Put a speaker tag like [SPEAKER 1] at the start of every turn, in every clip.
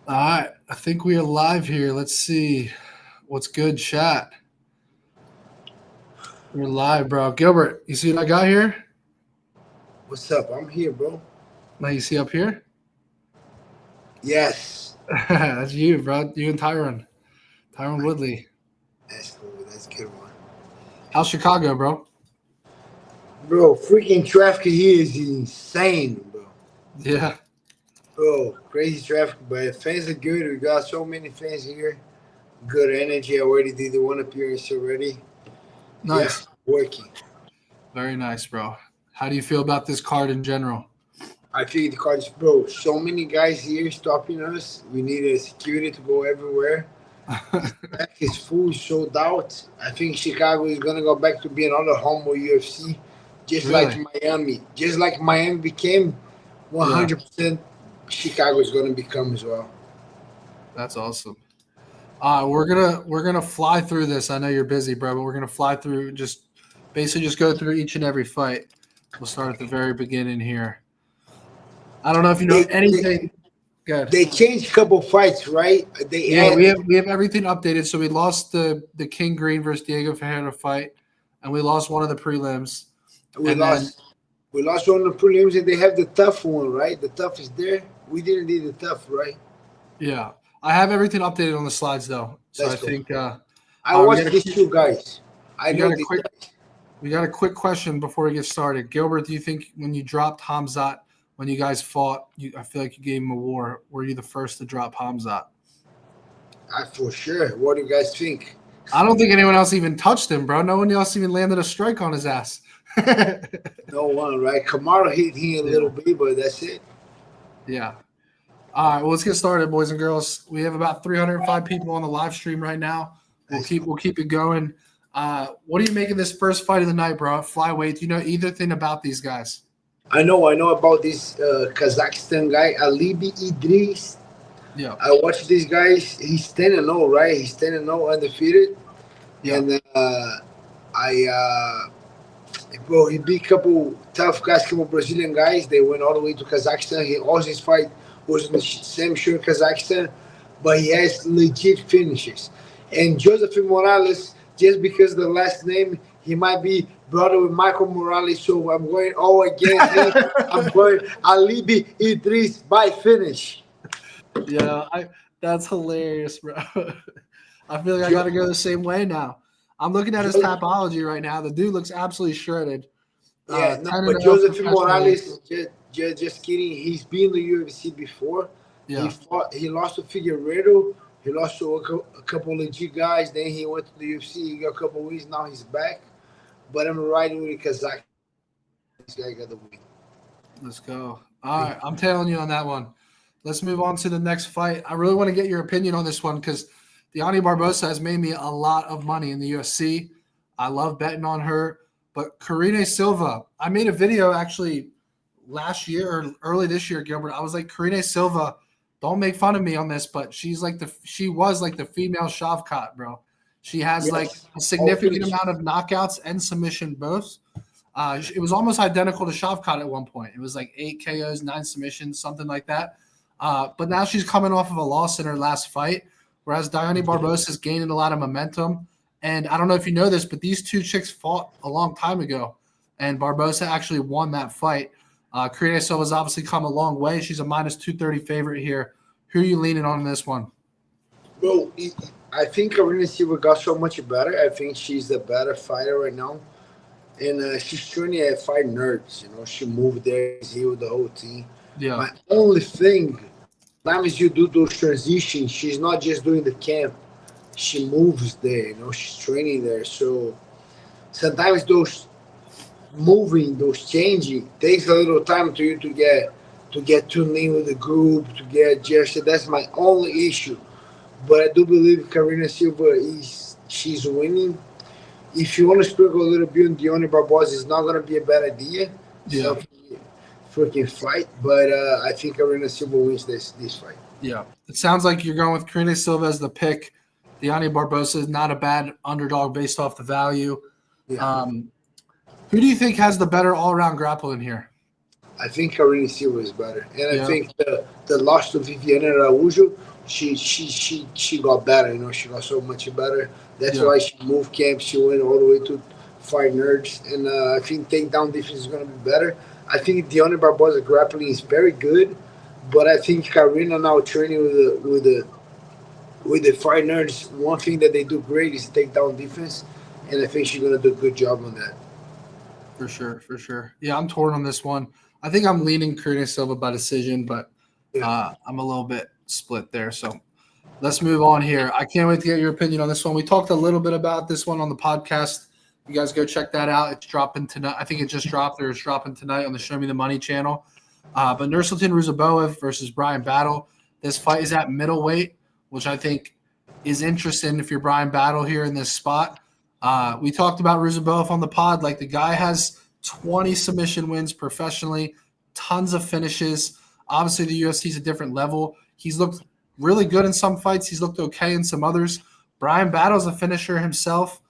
[SPEAKER 1] All right, I think we are live here. Let's see what's good, chat. We're live, bro. Gilbert, you see what I got here?
[SPEAKER 2] What's up? I'm here, bro.
[SPEAKER 1] Now you see up here?
[SPEAKER 2] Yes.
[SPEAKER 1] That's you, bro. You and Tyron Woodley.
[SPEAKER 2] That's cool. That's a good one.
[SPEAKER 1] How's Chicago, bro?
[SPEAKER 2] Bro, freaking traffic here is insane, bro.
[SPEAKER 1] Yeah,
[SPEAKER 2] Bro, crazy traffic, but fans are good. We got so many fans here. Good energy. I already did the one appearance already. Yeah,
[SPEAKER 1] nice.
[SPEAKER 2] working.
[SPEAKER 1] Very nice, bro. How do you feel about this card in general?
[SPEAKER 2] I think the cards, bro, so many guys here stopping us. We need a security to go everywhere. Back is full, sold out. I think Chicago is gonna go back to being another home of UFC, just like
[SPEAKER 1] Really?
[SPEAKER 2] Miami. Just like Miami became,
[SPEAKER 1] Yeah,
[SPEAKER 2] 100% Chicago is gonna become as well.
[SPEAKER 1] that's awesome. We're gonna fly through this. I know you're busy, bro, but we're gonna fly through. Just basically just go through each and every fight. We'll start at the very beginning here. I don't know if you know
[SPEAKER 2] They they,
[SPEAKER 1] anything. Good.
[SPEAKER 2] they changed a couple fights, right? They
[SPEAKER 1] Yeah,
[SPEAKER 2] add
[SPEAKER 1] we have everything updated. So we lost the King Green versus Diego Ferreira fight, and we lost one of the prelims.
[SPEAKER 2] we
[SPEAKER 1] And then
[SPEAKER 2] lost we lost one of the prelims and they have the tough one, right? The tough is there. We didn't do the tough, right?
[SPEAKER 1] yeah, I have everything updated on the slides though. So I
[SPEAKER 2] Let's go.
[SPEAKER 1] think
[SPEAKER 2] I
[SPEAKER 1] we got
[SPEAKER 2] watched
[SPEAKER 1] a
[SPEAKER 2] these two guys. I
[SPEAKER 1] we got
[SPEAKER 2] know
[SPEAKER 1] a
[SPEAKER 2] these
[SPEAKER 1] quick
[SPEAKER 2] guys.
[SPEAKER 1] we got a quick question before we get started. Gilbert, do you think when you dropped Hamzat when you guys fought, I feel like you gave him a war. Were you the first to drop Hamzat?
[SPEAKER 2] For sure. What do you guys think?
[SPEAKER 1] I don't think anyone else even touched him, bro. No one else even landed a strike on his ass.
[SPEAKER 2] No one, right? Kamara hit him a little
[SPEAKER 1] Yeah.
[SPEAKER 2] bit, but that's it.
[SPEAKER 1] Yeah. All right, well, let's get started, boys and girls. We have about 305 people on the live stream right now.
[SPEAKER 2] That's
[SPEAKER 1] We'll keep it going. What do you make of this first fight of the night, bro? Flyweight. Do you know either thing about these guys?
[SPEAKER 2] I know about this Kazakhstan guy, Alibi Idris.
[SPEAKER 1] Yeah.
[SPEAKER 2] I watched these guys. He's 10-0, right? He's 10-0 undefeated.
[SPEAKER 1] Yeah.
[SPEAKER 2] And bro, he beat a couple tough guys, couple Brazilian guys. They went all the way to Kazakhstan. He also his fight was in the same show in Kazakhstan, but he has legit finishes. And Joseph Morales, just because the last name, he might be brother with Michael Morales, so I'm going all against him. I'm going Alibi Idris by finish.
[SPEAKER 1] Yeah, that's hilarious, bro. I feel like I got to go the same way now. I'm looking at his topology right now. The dude looks absolutely shredded.
[SPEAKER 2] Yeah, no,
[SPEAKER 1] 10 and
[SPEAKER 2] but
[SPEAKER 1] 0
[SPEAKER 2] Joseph
[SPEAKER 1] professionally.
[SPEAKER 2] Morales, just kidding. He's been in the UFC before. He
[SPEAKER 1] Yeah.
[SPEAKER 2] fought. He lost to Figueiredo. He lost to a couple legit guys. Then he went to the UFC. He got a couple wins. Now he's back. But I'm riding with the Kazak. This guy got the win.
[SPEAKER 1] Let's go. All right, I'm tailing you on that one. Let's move on to the next fight. I really want to get your opinion on this one because Deani Barbosa has made me a lot of money in the UFC. I love betting on her. But Karine Silva, I made a video actually last year or early this year, Gilbert. I was like, Karine Silva, don't make fun of me on this, but she was like the female Shavkat, bro. She has like
[SPEAKER 2] Yes,
[SPEAKER 1] a
[SPEAKER 2] all
[SPEAKER 1] significant
[SPEAKER 2] finished.
[SPEAKER 1] amount of knockouts and submission both. It was almost identical to Shavkat at one point. It was like 8 KOs, 9 submissions, something like that. But now she's coming off of a loss in her last fight, whereas Diane Barbosa is gaining a lot of momentum. And I don't know if you know this, but these two chicks fought a long time ago, and Barbosa actually won that fight. Karine Silva's obviously come a long way. She's a minus 230 favorite here. Who are you leaning on in this one?
[SPEAKER 2] Bro, I think Karina Silva got so much better. I think she's the better fighter right now. And she's training at Fight Nerds. You know, she moved there, she's here with the whole team.
[SPEAKER 1] Yeah,
[SPEAKER 2] My only thing, sometimes you do those transitions, she's not just doing the camp. She moves there, you know, she's training there. So sometimes those moving, those changing takes a little time to you to get tuned in with the group, to get adjusted. That's my only issue. But I do believe Karina Silva is she's winning. If you want to sprinkle a little bit on Dione Barbosa, it's not gonna be a bad idea.
[SPEAKER 1] yeah,
[SPEAKER 2] So freaking fight, but I think Karina Silva wins this fight.
[SPEAKER 1] yeah. It sounds like you're going with Karine Silva as the pick. Deani Barbosa is not a bad underdog based off the value.
[SPEAKER 2] Yeah,
[SPEAKER 1] Um, who do you think has the better all-around grappling here?
[SPEAKER 2] I think Karina Silva is better, and I
[SPEAKER 1] Yeah,
[SPEAKER 2] think the loss to Viviane Araújo she got better. You know, she got so much better. That's
[SPEAKER 1] Yeah,
[SPEAKER 2] why she moved camp. She went all the way to fight nerds, and I think takedown defense is going to be better. I think Deonna Barbosa grappling is very good, but I think Karina now training with the fight nerds. One thing that they do great is takedown defense, and I think she's going to do a good job on that.
[SPEAKER 1] for sure, for sure. Yeah, I'm torn on this one. I think I'm leaning Karina Silva by decision, but
[SPEAKER 2] Yeah.
[SPEAKER 1] I'm a little bit split there. So let's move on here. I can't wait to get your opinion on this one. We talked a little bit about this one on the podcast. You guys go check that out. It's dropping tonight. I think it just dropped or it's dropping tonight on the Show Me the Money channel. But Nursultan Rusev versus Brian Battle. This fight is at middleweight, which I think is interesting if you're Brian Battle here in this spot. We talked about Rusev on the pod. Like, the guy has 20 submission wins professionally, tons of finishes. Obviously, the UFC is a different level. He's looked really good in some fights. He's looked okay in some others. Brian Battle's a finisher himself.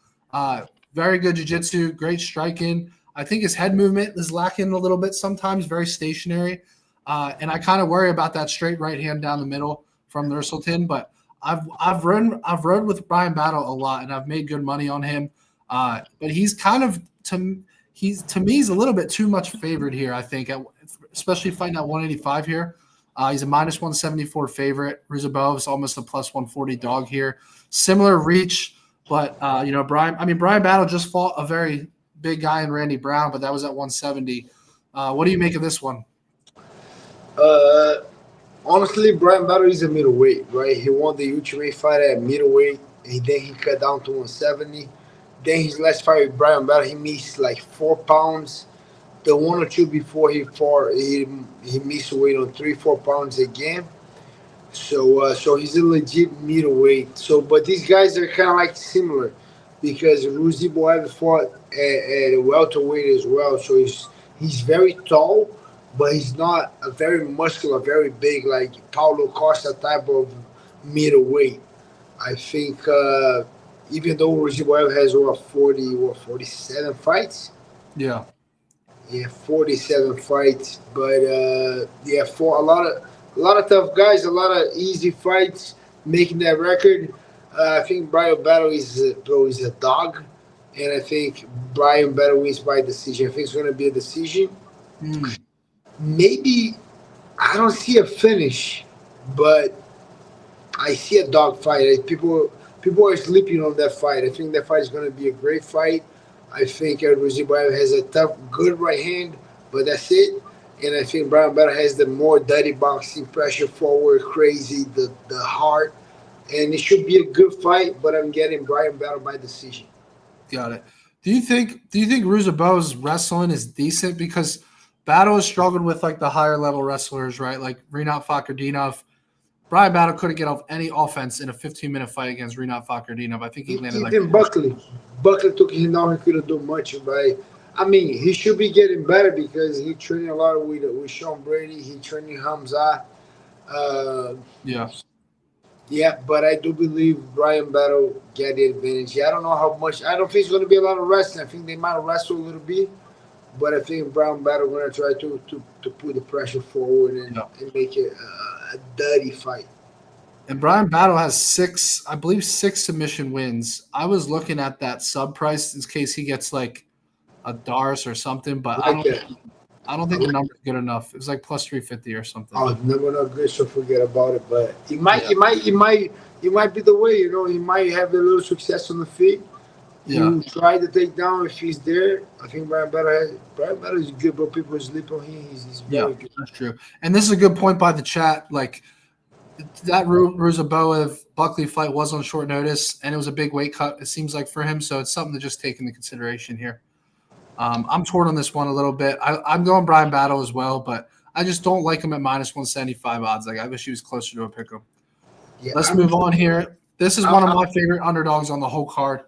[SPEAKER 1] Very good jiu-jitsu, great striking. I think his head movement is lacking a little bit sometimes, very stationary. And I kind of worry about that straight right hand down the middle from Nursultan. But I've rode with Brian Battle a lot, and I've made good money on him. But he's kind of to me he's a little bit too much favored here. I think, especially fighting at 185 here. He's a minus 174 favorite. Rusev is almost a plus 140 dog here. Similar reach, but Brian Battle just fought a very big guy in Randy Brown, but that was at 170. What do you make of this one?
[SPEAKER 2] Honestly, Brian Battle is a middleweight, right? He won the Ultimate fight at middleweight, and then he cut down to 170. Then his last fight with Brian Battle, he missed like 4 pounds. The one or two before he fought, he missed weight on 3-4 pounds again. So he's a legit middleweight. So, but these guys are kind of like similar because Rusev fought at welterweight as well. So he's very tall, but he's not a very muscular, very big like Paulo Costa type of middleweight. I think even though Rusev has 47 fights.
[SPEAKER 1] Yeah.
[SPEAKER 2] Yeah, 47 fights, but for a lot of tough guys, a lot of easy fights, making that record. I think Brian Battle is a dog, and I think Brian Battle wins by decision. I think it's going to be a decision. Maybe I don't see a finish, but I see a dog fight. People are sleeping on that fight. I think that fight is going to be a great fight. I think Rusev has a tough, good right hand, but that's it. And I think Brian Battle has the more dirty boxing, pressure forward, crazy, the heart. And it should be a good fight, but I'm getting Brian Battle by decision.
[SPEAKER 1] Got it. Do you think Rusev's wrestling is decent? Because Battle has struggled with like the higher level wrestlers, right? Like Rinat Fakhretdinov. Brian Battle couldn't get off any offense in a 15-minute fight against Rinat Fakhretdinov. I think he landed like
[SPEAKER 2] Buckley took him down. He couldn't do much. But I mean, he should be getting better because he training a lot with Sean Brady. He training Hamza. Yeah, but I do believe Brian Battle get the advantage. I don't know how much. I don't think it's going to be a lot of wrestling. I think they might wrestle a little bit, but I think Brian Battle going to try to put the pressure forward and make it a dirty fight.
[SPEAKER 1] And Brian Battle has 6 submission wins. I was looking at that sub price in case he gets like a Dars or something, but I don't think the number's good enough. It's like plus 350 or something.
[SPEAKER 2] Oh, number not good, so forget about it. But it might be the way. You know, he might have a little success on the feet.
[SPEAKER 1] Yeah.
[SPEAKER 2] He try to take down if he's there. I think Brian Battle is good, but people sleep on him. He's very good.
[SPEAKER 1] That's true. And this is a good point by the chat. Like that Rusev Buckley fight was on short notice, and it was a big weight cut. It seems like for him, so it's something to just take into consideration here. I'm torn on this one a little bit. I'm going Brian Battle as well, but I just don't like him at minus 175 odds. Like I wish he was closer to a pick 'em. Yeah, let's move on here. This is one of my favorite underdogs on the whole card.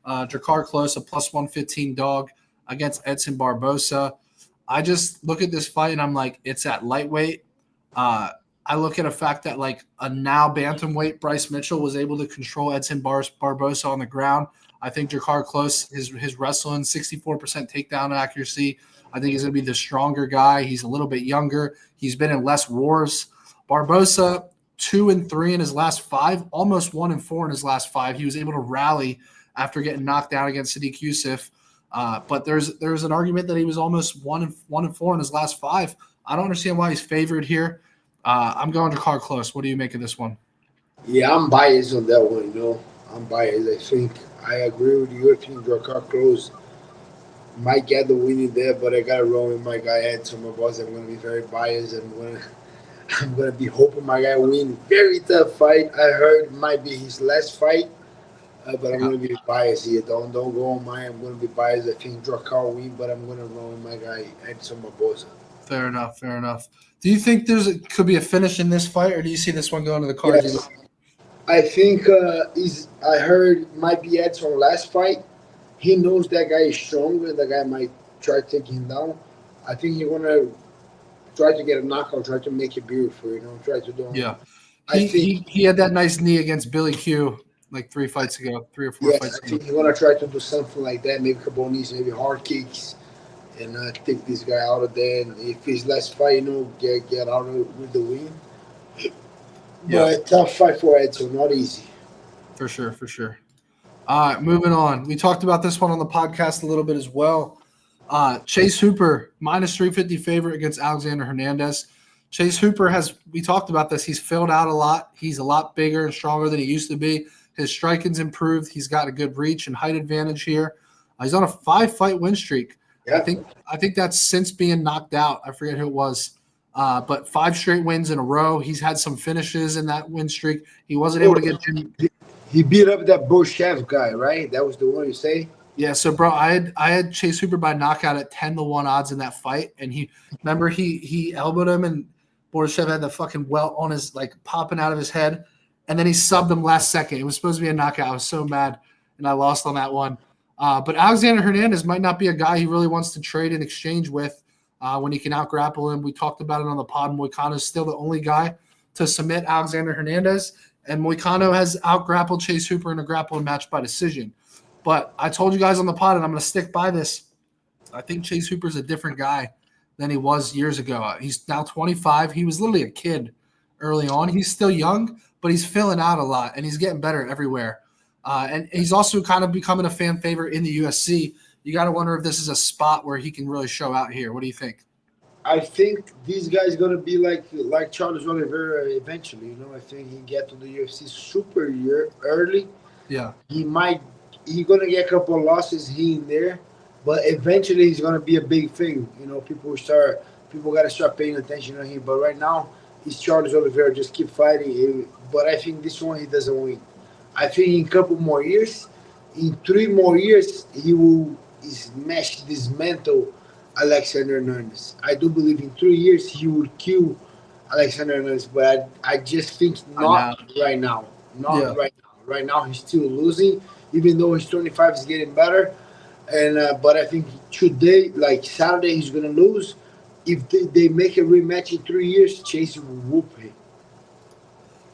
[SPEAKER 1] Drakkar Klose, a plus 115 dog against Edson Barbosa. I just look at this fight and I'm like, it's at lightweight. I look at a fact that like a now bantamweight Bryce Mitchell was able to control Edson Barbosa on the ground. I think Drakkar Klose, his wrestling, 64% takedown accuracy. I think he's going to be the stronger guy. He's a little bit younger. He's been in less wars. Barbosa, 2-3 in his last 5, almost 1-4 in his last 5. He was able to rally after getting knocked out against Sadiq Youssef. But there's an argument that he was almost 1-4 in his last 5. I don't understand why he's favored here. I'm going to card close. What do you make of this one?
[SPEAKER 2] Yeah, I'm biased on that one. I'm biased. I think I agree with you. I think your card close might get the winning there, but I got to roll with my guy Edson. My boss, I'm going to be very biased. I'm gonna be hoping my guy win. Very tough fight. I heard it might be his last fight, but I'm gonna be biased here. Don't go on mine. I'm gonna be biased. I think Drakkar win, but I'm gonna roll with my guy Edson Barbosa.
[SPEAKER 1] Fair enough. Do you think could be a finish in this fight, or do you see this one going to the cards?
[SPEAKER 2] Yes. I think I heard might be Edson last fight. He knows that guy is stronger. That guy might try to take him down. I think he's gonna try to get a knockout, try to make it beautiful, try to do.
[SPEAKER 1] Yeah. He had that nice knee against Billy Q like 3 fights ago, 3 or 4 fights ago.
[SPEAKER 2] I think he's gonna try to do something like that, maybe couple knees, maybe hard kicks, and take this guy out of there. And if his last fight, get out of it with the win.
[SPEAKER 1] Yeah.
[SPEAKER 2] But tough fight for Edson, not easy.
[SPEAKER 1] For sure. All right, moving on. We talked about this one on the podcast a little bit as well. Chase Hooper, minus 350 favorite against Alexander Hernandez. Chase Hooper we talked about this, he's filled out a lot. He's a lot bigger and stronger than he used to be. His striking's improved. He's got a good reach and height advantage here. He's on a 5-fight win streak. Yeah. I think that's since being knocked out. I forget who it was. But 5 straight wins in a row. He's had some finishes in that win streak. He wasn't able to get –
[SPEAKER 2] He beat up that Rusev guy, right? That was the one you say?
[SPEAKER 1] Yeah, so bro, I had Chase Hooper by knockout at 10-1 odds in that fight, and he elbowed him, and Borshchev had the fucking welt on his popping out of his head, and then he subbed him last second. It was supposed to be a knockout. I was so mad, and I lost on that one. But Alexander Hernandez might not be a guy he really wants to trade and exchange with when he can out grapple him. We talked about it on the pod. Moicano is still the only guy to submit Alexander Hernandez, and Moicano has out grappled Chase Hooper in a grappling match by decision. But I told you guys on the pod, and I'm going to stick by this. I think Chase Hooper's a different guy than he was years ago. He's now 25. He was literally a kid early on. He's still young, but he's filling out a lot, and he's getting better everywhere. And he's also kind of becoming a fan favorite in the UFC. You got to wonder if this is a spot where he can really show out here. What do you think?
[SPEAKER 2] I think this guy's going to be like Charles Oliveira eventually. I think he get to the UFC super early.
[SPEAKER 1] Yeah.
[SPEAKER 2] He's going to get a couple of losses here and there, but eventually he's going to be a big thing. People got to start paying attention to him. But right now, he's Charles Oliveira. Just keep fighting. But I think this one he doesn't win. I think in a couple more years, in 3 more years, he will dismantle Alexander Hernandez. I do believe in 3 years he will kill Alexander Hernandez, but I just think not right now. Right now. Right now he's still losing. Even though he's 25, he's getting better. And but I think today, Saturday, he's going to lose. If they make a rematch in 3 years, Chase will whoop him.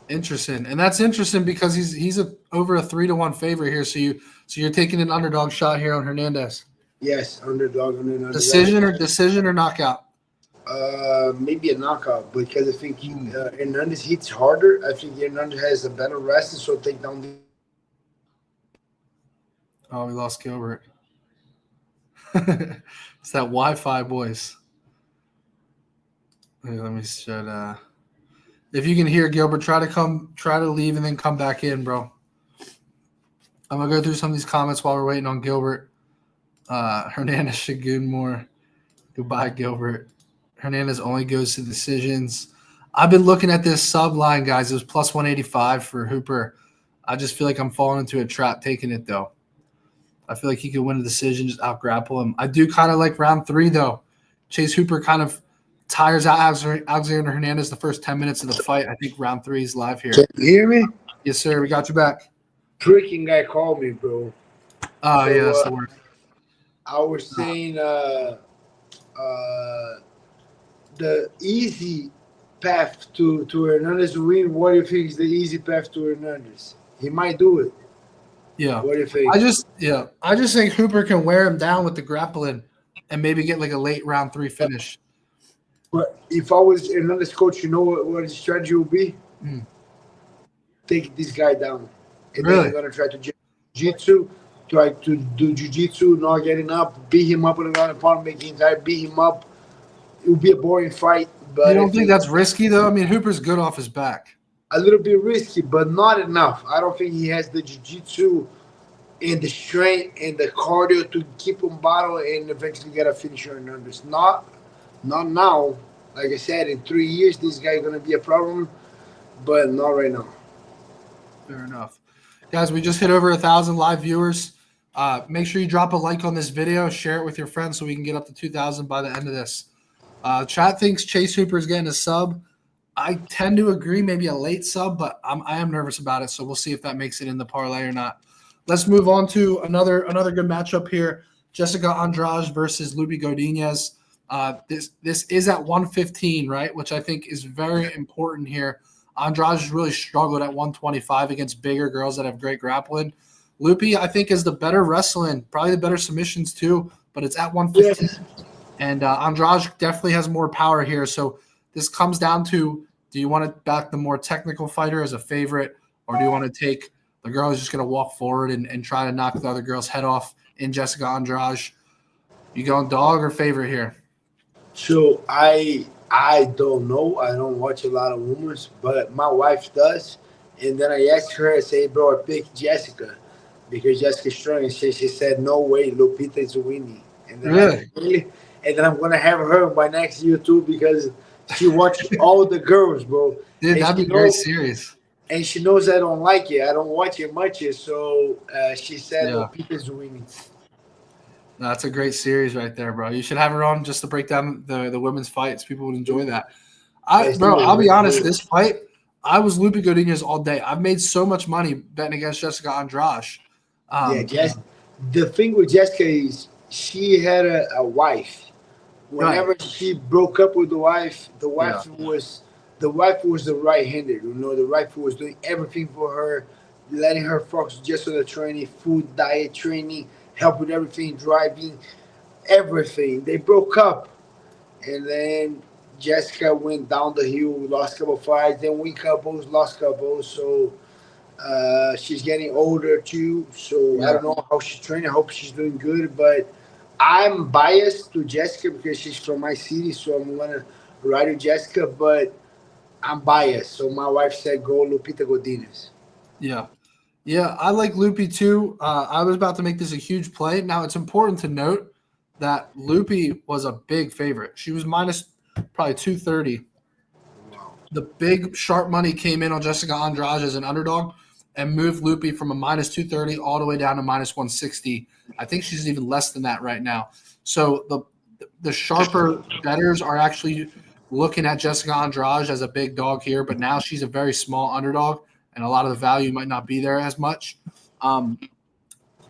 [SPEAKER 1] Interesting. And that's interesting because he's over a 3-1 favorite here. So you're taking an underdog shot here on Hernandez.
[SPEAKER 2] Yes, underdog.
[SPEAKER 1] Decision or knockout?
[SPEAKER 2] Maybe a knockout because I think Hernandez hits harder. I think Hernandez has a better wrestling, so take down the.
[SPEAKER 1] Oh, we lost Gilbert. It's that Wi-Fi, boys. Let me shut. If you can hear Gilbert, try to leave and then come back in, bro. I'm gonna go through some of these comments while we're waiting on Gilbert. Hernandez Shagun more. Goodbye, Gilbert. Hernandez only goes to decisions. I've been looking at this sub line, guys. It was plus 185 for Hooper. I just feel like I'm falling into a trap taking it, though. I feel like he could win a decision, just out-grapple him. I do kind of like round 3, though. Chase Hooper kind of tires out Alexander Hernandez the first 10 minutes of the fight. I think round 3 is live here.
[SPEAKER 2] Can you hear me?
[SPEAKER 1] Yes, sir. We got you back.
[SPEAKER 2] Freaking guy called me, bro.
[SPEAKER 1] Oh, yeah, that's the word.
[SPEAKER 2] I was saying the easy path to Hernandez win. What do you think is the easy path to Hernandez? He might do it.
[SPEAKER 1] Yeah.
[SPEAKER 2] What do you think?
[SPEAKER 1] I just think Hooper can wear him down with the grappling and maybe get a late round 3 finish.
[SPEAKER 2] But if I was Hernandez coach, you know what his strategy would be? take this guy down. And
[SPEAKER 1] Really?
[SPEAKER 2] then you're gonna try to jiu-jitsu, try to do jiu-jitsu, not getting up, beat him up on the ground and pound, make the entire beat him up. It will be a boring fight,
[SPEAKER 1] You
[SPEAKER 2] but I
[SPEAKER 1] don't think
[SPEAKER 2] think
[SPEAKER 1] that's risky though? I mean, Hooper's good off his back.
[SPEAKER 2] a little bit risky, but not enough. I don't think he has the jiu-jitsu and the strength and the cardio to keep him battle and eventually get a finisher on Hernandez. Not now. Like I said, in 3 years, this guy is gonna be a problem, but not right now.
[SPEAKER 1] Fair enough. Guys, we just hit over 1,000 live viewers. Make sure you drop a like on this video, share it with your friends so we can get up to 2,000 by the end of this. Chat thinks Chase Hooper is getting a sub. I tend to agree, maybe a late sub, but I am nervous about it, so we'll see if that makes it in the parlay or not. Let's move on to another good matchup here. Jessica Andrade versus Lupi Godinez. This is at 115, right, which I think is very important here. Andrade has really struggled at 125 against bigger girls that have great grappling. Lupi, I think, is the better wrestling, probably the better submissions too, but it's at 115.
[SPEAKER 2] Yes.
[SPEAKER 1] And Andrade definitely has more power here. So this comes down to, do you want to back the more technical fighter as a favorite, or do you want to take the girl who's just going to walk forward and try to knock the other girl's head off in Jessica Andrade? You going dog or favorite here?
[SPEAKER 2] So I don't know. I don't watch a lot of women's, but my wife does. And then I asked her, I say, bro, I picked Jessica because Jessica's strong. And she said, no way, Lupita is winning. And then
[SPEAKER 1] Really?
[SPEAKER 2] And then I'm gonna have her by next year too because she watched all the girls, bro.
[SPEAKER 1] Dude, that'd be a great series.
[SPEAKER 2] And she knows I don't like it. I don't watch it much. So she said,
[SPEAKER 1] Yeah.
[SPEAKER 2] Lupita's winning.
[SPEAKER 1] No, that's a great series right there, bro. You should have her on just to break down the women's fights. People would enjoy that. I'll be honest, this fight, I was Lupi Godinez all day. I've made so much money betting against Jessica Andrade.
[SPEAKER 2] The thing with Jessica is she had a wife. Whenever she broke up with the wife was the right-handed. You know, the wife was doing everything for her, letting her focus just on the training, food, diet, training, help with everything, driving, everything. They broke up, and then Jessica went down the hill, lost a couple fights, then win couples, lost couples. So she's getting older too. So I don't know how she's training. I hope she's doing good, but I'm biased to Jessica because she's from my city, so I'm gonna ride with Jessica. But I'm biased, so my wife said go Lupita Godinez.
[SPEAKER 1] Yeah, I like Lupi too. I was about to make this a huge play. Now it's important to note that Lupi was a big favorite. She was minus probably 230.
[SPEAKER 2] Wow.
[SPEAKER 1] The big sharp money came in on Jessica Andrade as an underdog and moved Lupi from a minus 230 all the way down to minus 160. I think she's even less than that right now. So the sharper bettors are actually looking at Jessica Andrade as a big dog here, but now she's a very small underdog, and a lot of the value might not be there as much.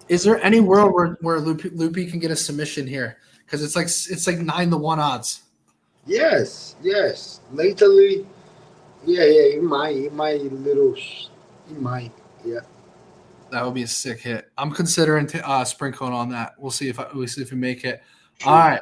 [SPEAKER 1] Is there any world where Lupi can get a submission here? Because it's like 9-1 odds.
[SPEAKER 2] Yes. Lately, he might.
[SPEAKER 1] That would be a sick hit. I'm considering sprinkling on that. We'll see if we make it. All right.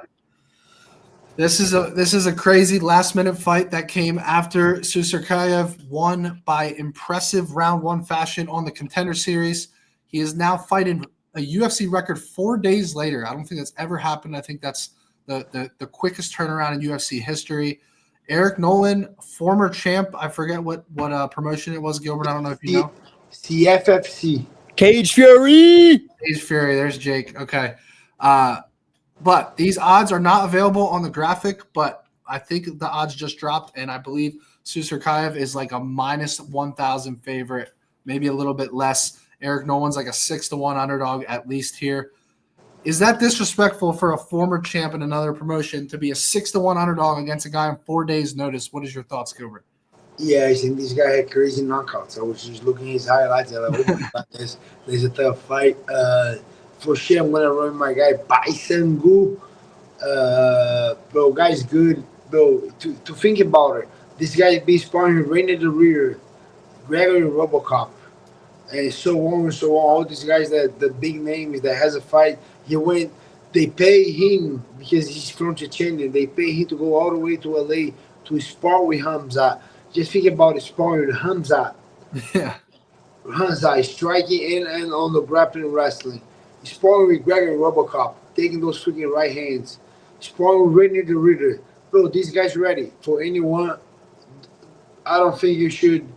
[SPEAKER 1] This is a crazy last minute fight that came after Suskav won by impressive round 1 fashion on the Contender Series. He is now fighting a UFC record 4 days later. I don't think that's ever happened. I think that's the quickest turnaround in UFC history. Eric Nolan, former champ. I forget what promotion it was, Gilbert. I don't know if you know.
[SPEAKER 2] CFFC.
[SPEAKER 3] Cage Fury.
[SPEAKER 1] Cage Fury. There's Jake. Okay. But these odds are not available on the graphic, but I think the odds just dropped, and I believe Suskav is like a minus 1,000 favorite, maybe a little bit less. Eric Nolan's like a 6-1 underdog at least here. Is that disrespectful for a former champ in another promotion to be a 6-1 underdog against a guy on 4 days' notice? What is your thoughts, Gilbert?
[SPEAKER 2] Yeah, I think this guy had crazy knockouts. I was just looking at his highlights. I was like, oh my God, this is a tough fight. For sure, I'm going to run my guy, Baisangu. Bro, guy's good. Bro, to think about it, this guy been sparring Rainy the Rear, Gregory Robocop, and so on and so on. All these guys that the big names that has a fight, they pay him because he's from Chechnya. They pay him to go all the way to LA to spar with Hamza. Just think about it, sparring with Hamza.
[SPEAKER 1] Yeah.
[SPEAKER 2] Hanzai striking and on the grappling wrestling. Sparring with Gregor Robocop, taking those freaking right hands. Sparring with Rainier the Ritter. Bro, these guys ready for anyone. I don't think you should.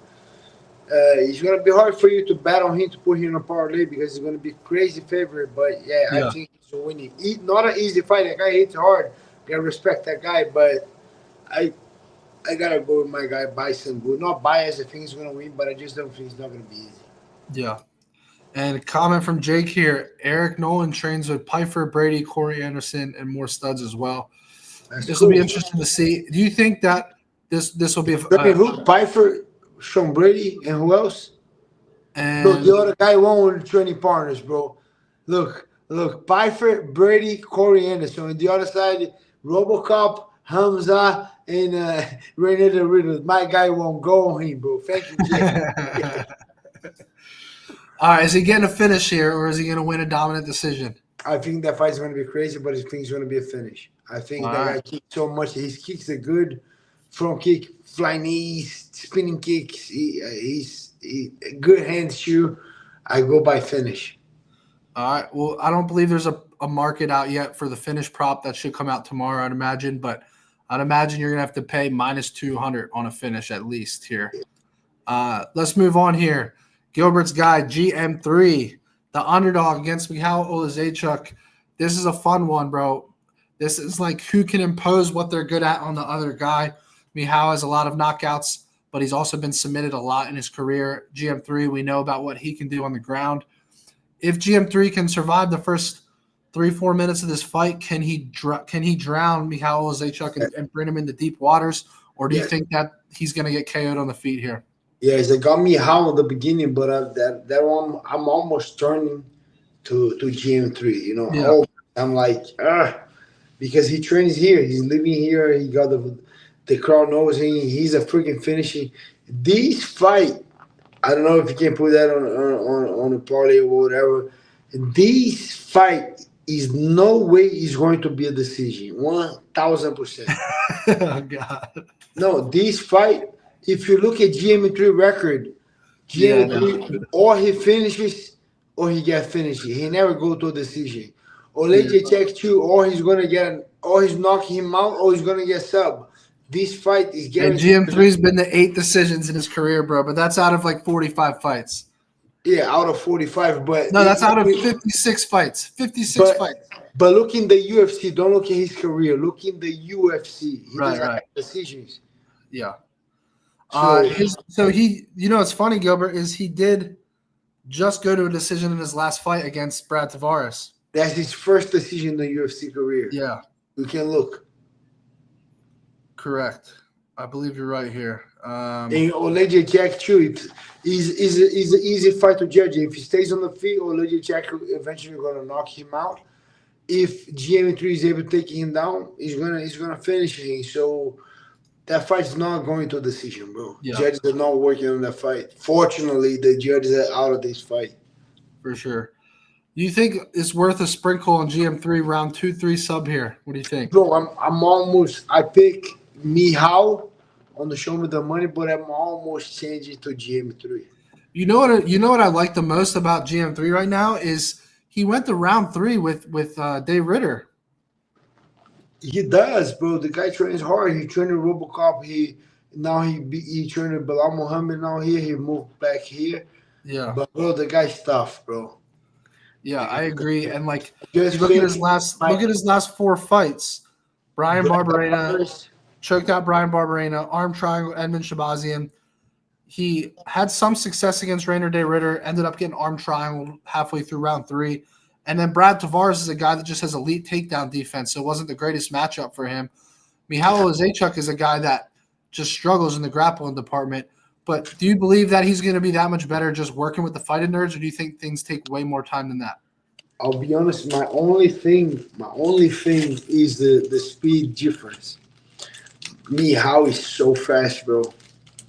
[SPEAKER 2] It's gonna be hard for you to bet on him to put him in a parlay because he's gonna be crazy favorite. But I think he's winning. Not an easy fight. That guy hits hard. Gotta respect that guy. But I gotta go with my guy Bison. Good. Not biased. I think he's gonna win, but I just don't think it's not gonna be easy.
[SPEAKER 1] Yeah. And a comment from Jake here. Eric Nolan trains with Pfeiffer, Brady, Corey Anderson, and more studs as well. This will be interesting to see. Do you think that this will be
[SPEAKER 2] who? Pfeiffer, Sean Brady, and who else?
[SPEAKER 1] And
[SPEAKER 2] bro, the other guy won with the training partners, bro. Look, Pfeiffer, Brady, Corey Anderson. On the other side, Robocop, Hamza, and Rainier the Riddle. My guy won't go on him, bro. Thank you, Jake.
[SPEAKER 1] All right, is he getting a finish here, or is he going to win a dominant decision?
[SPEAKER 2] I think that fight's going to be crazy, but I think it's going to be a finish. I think guy kicks so much. His kicks are good. Front kick, flying knees, spinning kicks. He's good hands too. I go by finish.
[SPEAKER 1] All right. Well, I don't believe there's a market out yet for the finish prop. That should come out tomorrow, I'd imagine. But I'd imagine you're going to have to pay minus 200 on a finish at least here. Let's move on here. Gilbert's guy, GM3, the underdog against Miho Olazechuk. This is a fun one, bro. This is like who can impose what they're good at on the other guy. Miho has a lot of knockouts, but he's also been submitted a lot in his career. GM3, we know about what he can do on the ground. If GM3 can survive the first 3-4 minutes of this fight, can he drown Miho Olazechuk and bring him into deep waters? Or do you think that he's going to get KO'd on the feet here?
[SPEAKER 2] Yeah, they got me how in the beginning, but that one I'm almost turning to GM3. You know, I'm like, because he trains here, he's living here, he got the crowd knows him, he's a freaking finishing. This fight, I don't know if you can put that on a parlay or whatever. This fight is no way is going to be a decision, 1,000%.
[SPEAKER 1] Oh God!
[SPEAKER 2] No, this fight. If you look at GM3 record, GM3 or he finishes or he gets finished. He never go to a decision. Or check too, or he's gonna get, or he's knocking him out, or he's gonna get sub. This fight is guaranteed.
[SPEAKER 1] And GM3's been to 8 decisions in his career, bro. But that's out of like 45 fights.
[SPEAKER 2] Yeah, out of 45. But
[SPEAKER 1] no, that's out of 56 fights. 56 fights.
[SPEAKER 2] But look in the UFC. Don't look at his career. Look in the UFC. He doesn't have decisions.
[SPEAKER 1] Yeah. So he, what's funny, Gilbert, is he did just go to a decision in his last fight against Brad Tavares.
[SPEAKER 2] That's his first decision in the UFC career.
[SPEAKER 1] Yeah.
[SPEAKER 2] You can look.
[SPEAKER 1] Correct. I believe you're right here.
[SPEAKER 2] And Oleje Jack too. Is an easy fight to judge. If he stays on the feet, Oleje Jack eventually going to knock him out. If GM3 is able to take him down, he's gonna finish him. So that fight's not going to a decision, bro. Yeah. Judges are not working on that fight. Fortunately, the judges are out of this fight.
[SPEAKER 1] For sure. Do you think it's worth a sprinkle on GM3 round 2-3 sub here? What do you think?
[SPEAKER 2] Bro, I pick Miho on the show me the money, but I'm almost changing to GM3.
[SPEAKER 1] You know what I like the most about GM3 right now is he went to round 3 with Dave Ritter.
[SPEAKER 2] He does, bro. The guy trains hard. He trained RoboCop. He trained Bilal Muhammad. Now he moved back here.
[SPEAKER 1] Yeah,
[SPEAKER 2] but bro, the guy's tough, bro.
[SPEAKER 1] Yeah, I agree. And like, look at his last 4 fights. Brian Barberena choked out Brian Barberena. Arm triangle Edmund Shabazian. He had some success against Rainier de Ritter. Ended up getting arm triangle halfway through round 3. And then Brad Tavares is a guy that just has elite takedown defense, so it wasn't the greatest matchup for him. Miho Olazechuk is a guy that just struggles in the grappling department. But do you believe that he's going to be that much better just working with the fighting nerds, or do you think things take way more time than that?
[SPEAKER 2] I'll be honest. My only thing is the speed difference. Miho is so fast, bro.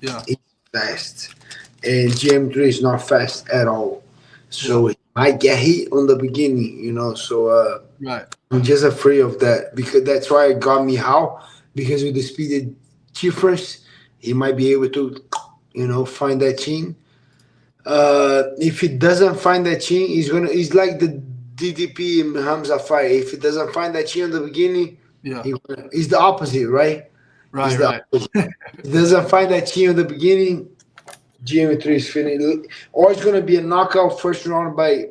[SPEAKER 1] Yeah,
[SPEAKER 2] he's fast, and GM3 is not fast at all. So I get hit on the beginning, So
[SPEAKER 1] right.
[SPEAKER 2] I'm just afraid of that because that's why it got Miho, because with the speed difference, he might be able to, find that chin. If he doesn't find that chin, he's like the DDP in Hamza fight. If he doesn't find that chin in the beginning,
[SPEAKER 1] Yeah.
[SPEAKER 2] he's the opposite, right? He's
[SPEAKER 1] Right.
[SPEAKER 2] the
[SPEAKER 1] Right.
[SPEAKER 2] opposite. If he doesn't find that chin in the beginning, GM3 is finished. Or it's gonna be a knockout first round by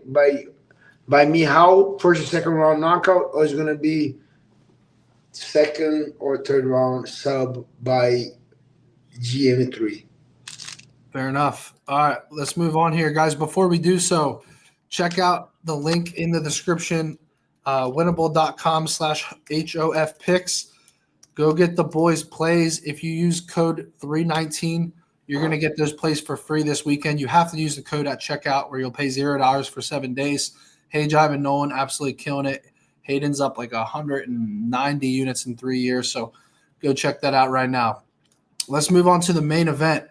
[SPEAKER 2] Miho, first or second round knockout, or it's gonna be second or third round sub by GM3.
[SPEAKER 1] Fair enough. All right, let's move on here, guys. Before we do so, check out the link in the description, winnable.com/HOF picks. Go get the boys' plays. If you use code 319, you're going to get those plays for free this weekend. You have to use the code at checkout where you'll pay $0 for 7 days. Hey, Jive and Nolan absolutely killing it. Hayden's up like 190 units in 3 years, so go check that out right now. Let's move on to the main event.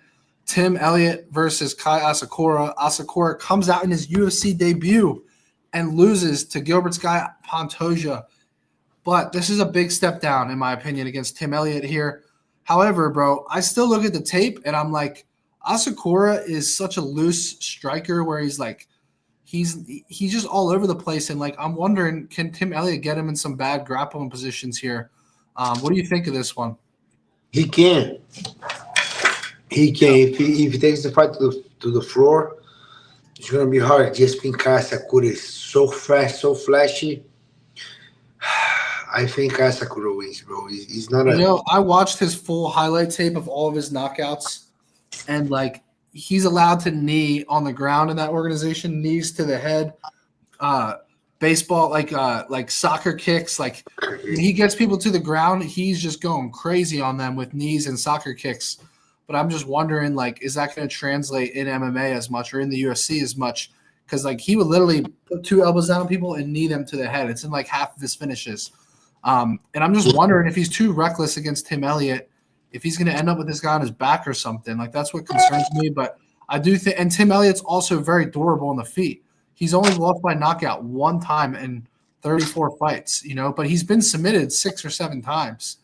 [SPEAKER 1] Tim Elliott versus Kai Asakora. Asakora comes out in his UFC debut and loses to Gilbert's guy Pantoja. But this is a big step down, in my opinion, against Tim Elliott here. However, bro, I still look at the tape and I'm like, Asakora is such a loose striker where he's like, he's just all over the place. And like, I'm wondering, can Tim Elliott get him in some bad grappling positions here? What do you think of this one?
[SPEAKER 2] He can. He can. If he takes the fight to the floor, it's gonna be hard. Just because Asakura is so fast, so flashy. I think Asakura wins, bro. He's not a.
[SPEAKER 1] I watched his full highlight tape of all of his knockouts, and like he's allowed to knee on the ground in that organization, knees to the head, baseball like soccer kicks. Like when he gets people to the ground, he's just going crazy on them with knees and soccer kicks. But I'm just wondering, like, is that going to translate in MMA as much or in the UFC as much? Because like he would literally put 2 elbows down on people and knee them to the head. It's in like half of his finishes. And I'm just wondering if he's too reckless against Tim Elliott, if he's going to end up with this guy on his back or something. Like that's what concerns me. But I do think, and Tim Elliott's also very durable on the feet. He's only lost by knockout 1 time in 34 fights, but he's been submitted 6 or 7 times.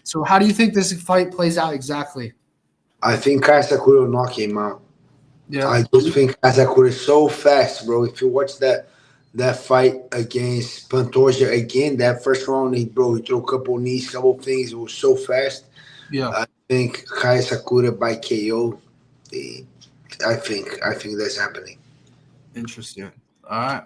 [SPEAKER 1] So how do you think this fight plays out exactly?
[SPEAKER 2] I think Asakura will knock him out.
[SPEAKER 1] Yeah,
[SPEAKER 2] I just think Asakura is so fast, bro. If you watch that fight against Pantoja again, that first round, he threw a couple knees, couple things. It was so fast.
[SPEAKER 1] Yeah,
[SPEAKER 2] I think Kai Sakura by KO. I think that's happening.
[SPEAKER 1] interesting. All right,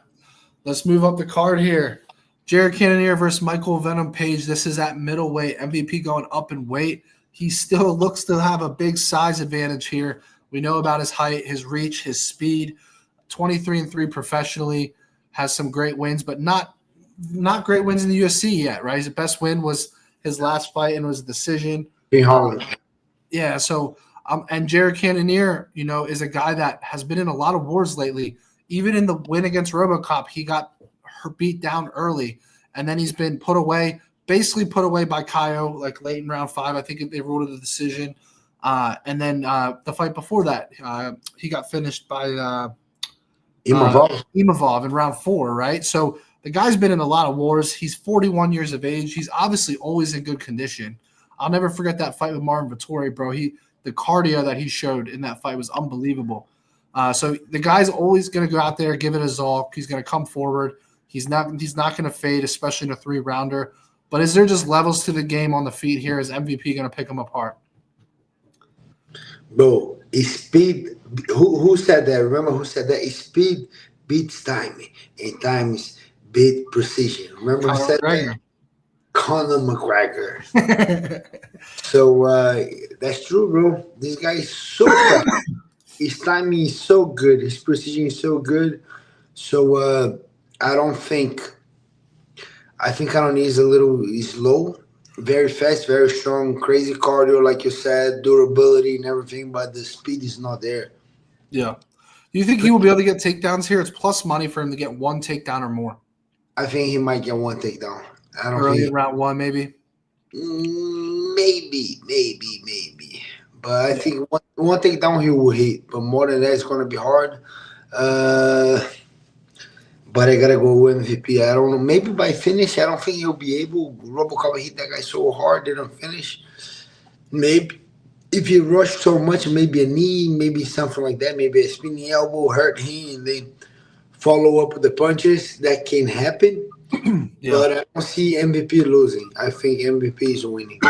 [SPEAKER 1] let's move up the card here. Jared Cannonier versus Michael Venom Paige. This is at middleweight. MVP going up in weight. He still looks to have a big size advantage here. We know about his height, his reach, his speed. 23-3 professionally, has some great wins, but not great wins in the UFC yet, right? His best win was his last fight and was a decision. Yeah, so and Jared Cannonier, is a guy that has been in a lot of wars lately. Even in the win against RoboCop, he got beat down early, and then he's been basically put away by Kaio, like late in round 5. I think they ruled it a decision. And then the fight before that, he got finished by Imavov in round 4, right? So the guy's been in a lot of wars. He's 41 years of age. He's obviously always in good condition. I'll never forget that fight with Martin Vettori, bro. The cardio that he showed in that fight was unbelievable. So the guy's always going to go out there, give it his all. He's going to come forward. He's not going to fade, especially in a 3-rounder. But is there just levels to the game on the feet here? Is MVP going to pick him apart?
[SPEAKER 2] Bro, is speed. Who said that? Remember who said that? Speed beats time, and time is beat precision. Remember who said that? Conor McGregor. So that's true, bro. This guy is so fast. His timing is so good. His precision is so good. So I think Cannonier is low. Very fast, very strong, crazy cardio, like you said, durability and everything, but the speed is not there.
[SPEAKER 1] Yeah. Do you think he will be able to get takedowns here? It's plus money for him to get 1 takedown or more.
[SPEAKER 2] I think he might get 1 takedown. I don't
[SPEAKER 1] Early
[SPEAKER 2] think
[SPEAKER 1] in round 1, maybe?
[SPEAKER 2] Maybe. But I think one takedown he will hit, but more than that, it's going to be hard. But I got to go with MVP. I don't know. Maybe by finish, I don't think he'll be able. RoboCop hit that guy so hard, they don't finish. Maybe if he rushed so much, maybe a knee, maybe something like that, maybe a spinning elbow hurt him, and then follow up with the punches. That can happen.
[SPEAKER 1] Yeah.
[SPEAKER 2] But I don't see MVP losing. I think MVP is winning.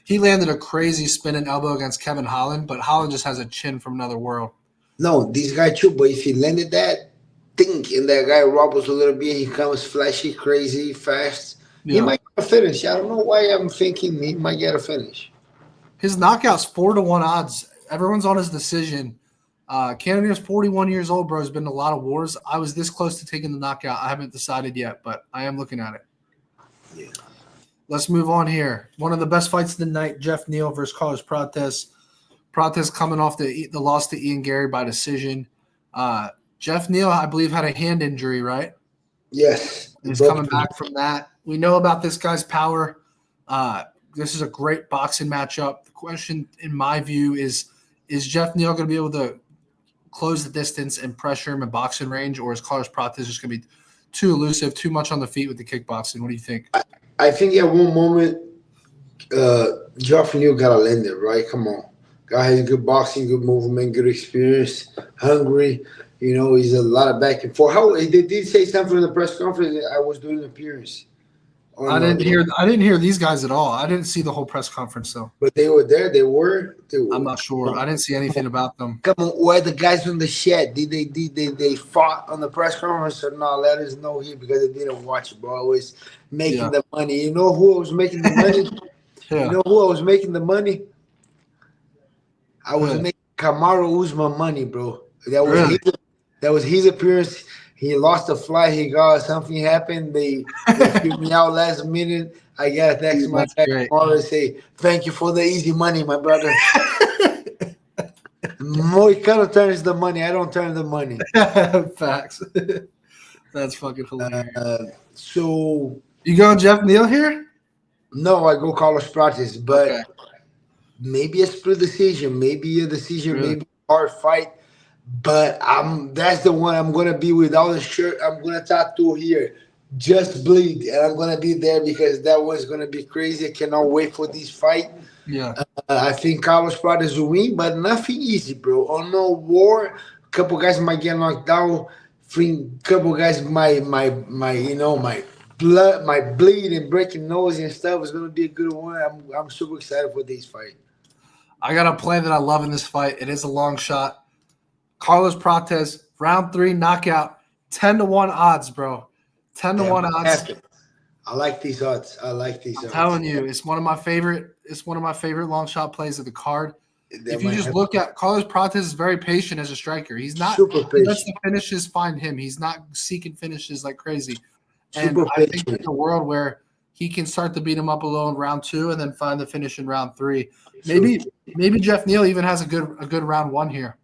[SPEAKER 1] He landed a crazy spinning elbow against Kevin Holland, but Holland just has a chin from another world.
[SPEAKER 2] No, this guy too. But if he landed that thing and that guy wobbles a little bit, he comes flashy, crazy, fast.
[SPEAKER 1] Yeah.
[SPEAKER 2] He might get a finish. I don't know why I'm thinking he might get a finish.
[SPEAKER 1] His knockout's 4-1 odds. Everyone's on his decision. Cannonier's 41 years old, bro. Has been in a lot of wars. I was this close to taking the knockout. I haven't decided yet, but I am looking at it.
[SPEAKER 2] Yeah.
[SPEAKER 1] Let's move on here. One of the best fights of the night, Jeff Neal versus Carlos Protes. Protes coming off the loss to Ian Gary by decision. Jeff Neal, I believe, had a hand injury, right?
[SPEAKER 2] Yes.
[SPEAKER 1] He's coming back from that. We know about this guy's power. This is a great boxing matchup. The question, in my view, is Jeff Neal going to be able to close the distance and pressure him in boxing range, or is Carlos Protes just going to be too elusive, too much on the feet with the kickboxing? What do you think?
[SPEAKER 2] I think at one moment, Jeff Neal got to land it, right? Come on. Guy has good boxing, good movement, good experience, hungry. You know, he's a lot of back and forth. How they did say something in the press conference that I was doing an appearance.
[SPEAKER 1] I didn't hear these guys at all. I didn't see the whole press conference though.
[SPEAKER 2] But they were there. They were.
[SPEAKER 1] I'm not sure. I didn't see anything about them.
[SPEAKER 2] Come on, where the guys in the shed? Did they fought on the press conference or not? Let us know here because they didn't watch, bro. I was making the money. You know who I was making the money? You know who I was making the money? I was making Kamaru Usman money, bro. That was his appearance. He lost the flight. He got something happened. They threw me out last minute. I got a text my dad tomorrow and say, "Thank you for the easy money, my brother." Moicano turns the money. I don't turn the money.
[SPEAKER 1] Facts. That's fucking hilarious.
[SPEAKER 2] So
[SPEAKER 1] you going Jeff Neal here?
[SPEAKER 2] No, I go Carlos Prates, but maybe a split decision, maybe a decision, maybe a hard fight. But that's the one I'm gonna be without the shirt. I'm gonna tattoo here, just bleed, and I'm gonna be there because that was gonna be crazy. I cannot wait for this fight.
[SPEAKER 1] Yeah,
[SPEAKER 2] I think Carlos Prates will win, but nothing easy, bro. On no war, a couple guys might get knocked out. Couple guys my blood, my bleed and breaking nose and stuff is gonna be a good one. I'm super excited for this fight.
[SPEAKER 1] I got a play that I love in this fight. It is a long shot. Carlos Prates, round 3 knockout, 10-1 odds, bro. 10-1 odds.
[SPEAKER 2] I like these odds. I'm
[SPEAKER 1] telling you, it's one of my favorite long shot plays of the card. If you just look at Carlos Prates is very patient as a striker. He's not super patient. He lets the finishes find him. He's not seeking finishes like crazy. And I think there's a world where he can start to beat him up a little in round 2 and then find the finish in round 3. Maybe Jeff Neal even has a good round 1 here.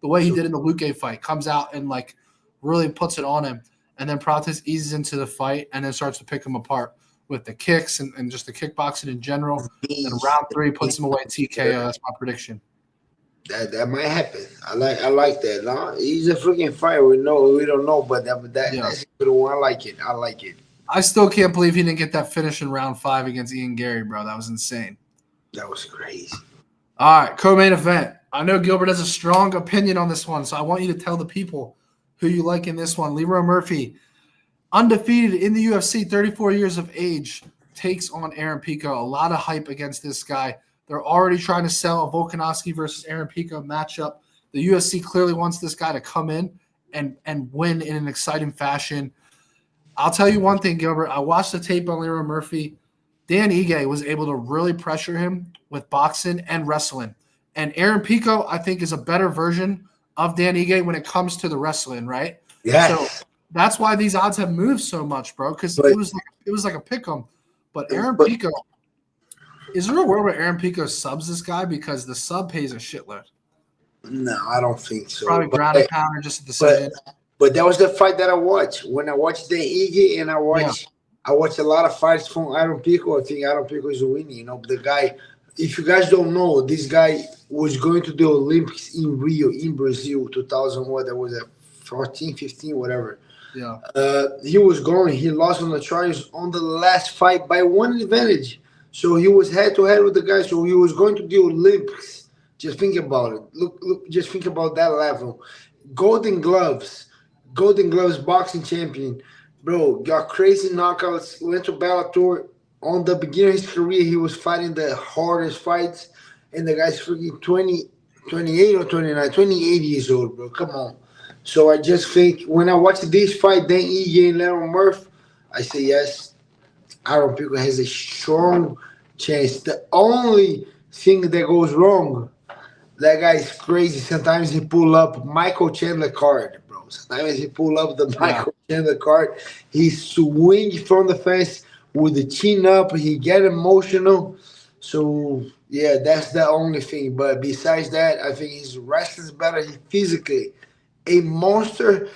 [SPEAKER 1] The way he did in the Luque fight, comes out and like really puts it on him, and then Protes eases into the fight and then starts to pick him apart with the kicks and just the kickboxing in general. And round 3 puts him away TKO. That's my prediction.
[SPEAKER 2] That might happen. I like that. No, he's a freaking fighter. We don't know, but that's a good one. I like it. I
[SPEAKER 1] still can't believe he didn't get that finish in round 5 against Ian Gary, bro. That was insane.
[SPEAKER 2] That was crazy.
[SPEAKER 1] All right, co-main event. I know Gilbert has a strong opinion on this one, so I want you to tell the people who you like in this one. Leroy Murphy, undefeated in the UFC, 34 years of age, takes on Aaron Pico. A lot of hype against this guy. They're already trying to sell a Volkanovski versus Aaron Pico matchup. The UFC clearly wants this guy to come in and win in an exciting fashion. I'll tell you one thing, Gilbert. I watched the tape on Leroy Murphy. Dan Ige was able to really pressure him with boxing and wrestling. And Aaron Pico, I think, is a better version of Dan Ige when it comes to the wrestling, right?
[SPEAKER 2] Yeah.
[SPEAKER 1] So that's why these odds have moved so much, bro, because it was like a pick 'em. But Aaron Pico, is there a world where Aaron Pico subs this guy because the sub pays a shitload?
[SPEAKER 2] No, I don't think so.
[SPEAKER 1] Probably ground and pound or just a decision.
[SPEAKER 2] But that was the fight that I watched. When I watched Dan Ige and I watched a lot of fights from Aaron Pico. I think Aaron Pico is winning. You know, the guy. If you guys don't know, this guy was going to the Olympics in Rio, in Brazil, 2000, what that was, 14, 15, whatever.
[SPEAKER 1] Yeah.
[SPEAKER 2] He was going. He lost on the trials on the last fight by one advantage. So he was head to head with the guy. So he was going to the Olympics. Just think about it. Look. Just think about that level. Golden Gloves boxing champion, bro. Got crazy knockouts. Went to Bellator. On the beginning of his career, he was fighting the hardest fights, and the guy's freaking 28 or 29, 28 years old, bro. Come on. So I just think when I watch this fight, Dan Ige and Leron Murph, I say yes. Aaron Pico has a strong chance. The only thing that goes wrong, that guy is crazy. Sometimes he pull up Michael Chandler card, bro. Sometimes he pull up the Michael Chandler card. He swing from the fence with the chin up. He get emotional. So yeah, that's the only thing. But besides that, I think his wrestling's better. He physically a monster,